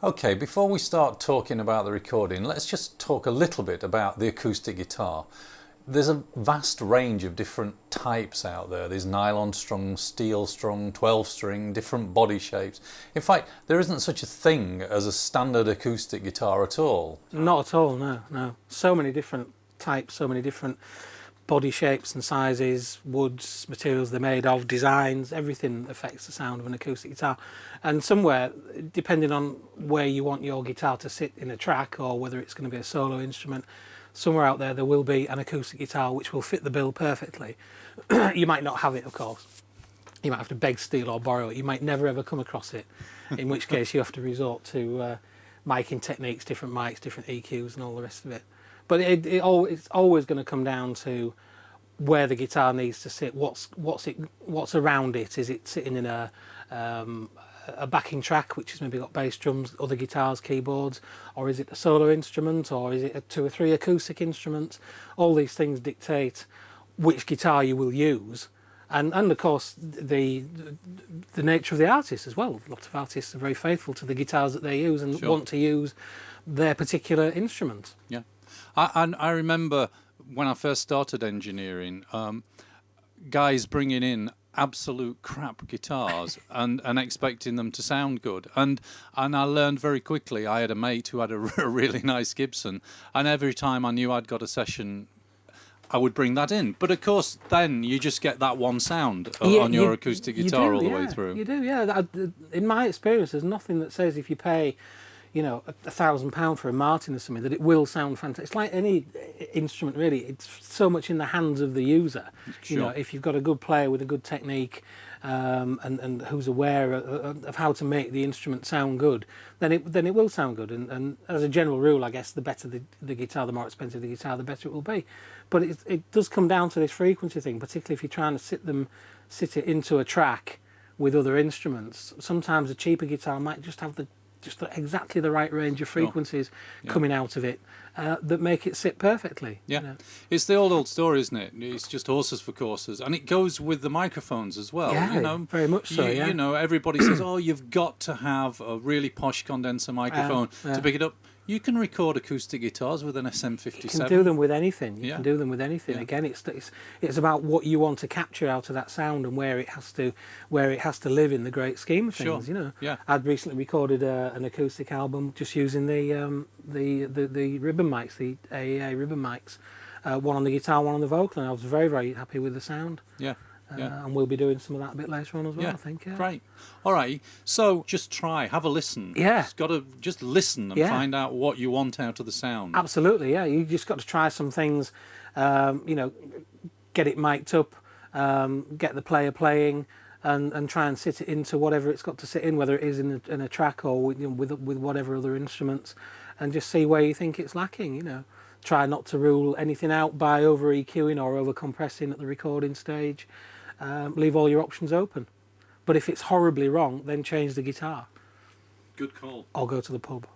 Okay, before we start talking about the recording, let's just talk a little bit about the acoustic guitar. There's a vast range of different types out there. There's nylon strung, steel strung, 12 string, different body shapes. In fact, there isn't such a thing as a standard acoustic guitar at all. Not at all, no, no. So many different types, so many different body shapes and sizes, woods, materials they're made of, designs, everything affects the sound of an acoustic guitar. And somewhere, depending on where you want your guitar to sit in a track or whether it's going to be a solo instrument, somewhere out there will be an acoustic guitar which will fit the bill perfectly. You might not have it, of course. You might have to beg, steal or borrow it. You might never ever come across it, in which case you have to resort to miking techniques, different mics, different EQs and all the rest of it. But it's always going to come down to where the guitar needs to sit. What's around it? Is it sitting in a backing track, which has maybe got bass drums, other guitars, keyboards, or is it a solo instrument, or is it two or three acoustic instruments? All these things dictate which guitar you will use, and of course the nature of the artist as well. A lot of artists are very faithful to the guitars that they use and Sure. want to use their particular instrument. Yeah, I remember when I first started engineering, guys bringing in absolute crap guitars and expecting them to sound good, and I learned very quickly. I had a mate who had a really nice Gibson, and every time I knew I'd got a session, I would bring that in. But of course, then you just get that one sound on your acoustic guitar all the way through. You do, yeah. In my experience, there's nothing that says if you pay, you know, £1,000 for a Martin or something, that it will sound fantastic. It's like any instrument, really. It's so much in the hands of the user. Sure. You know, if you've got a good player with a good technique, and who's aware of how to make the instrument sound good, then it will sound good. And as a general rule, I guess the better the guitar, the more expensive the guitar, the better it will be. But it does come down to this frequency thing, particularly if you're trying to sit it into a track with other instruments. Sometimes a cheaper guitar might just have exactly the right range of frequencies coming out of it that make it sit perfectly. Yeah, you know. It's the old story, isn't it? It's just horses for courses, and it goes with the microphones as well. Yeah, you know, very much so. Yeah. You know, everybody says, "Oh, you've got to have a really posh condenser microphone to pick it up." You can record acoustic guitars with an SM57. You can do them with anything. You Yeah. can do them with anything. Yeah. Again, it's about what you want to capture out of that sound and where it has to live in the great scheme of things. Sure. You know. Yeah. I'd recently recorded an acoustic album just using the ribbon mics, the AEA ribbon mics, one on the guitar, one on the vocal, and I was very, very happy with the sound. Yeah. Yeah. And we'll be doing some of that a bit later on as well, Yeah, I think. Yeah. Great. All right. So just have a listen. Yeah. Got to just listen and Yeah. find out what you want out of the sound. Absolutely, yeah. You just got to try some things, you know, get it mic'd up, get the player playing, and try and sit it into whatever it's got to sit in, whether it is in a track or with whatever other instruments, and just see where you think it's lacking, you know. Try not to rule anything out by over EQing or over compressing at the recording stage. Leave all your options open. But if it's horribly wrong, then change the guitar Good call. or go to the pub.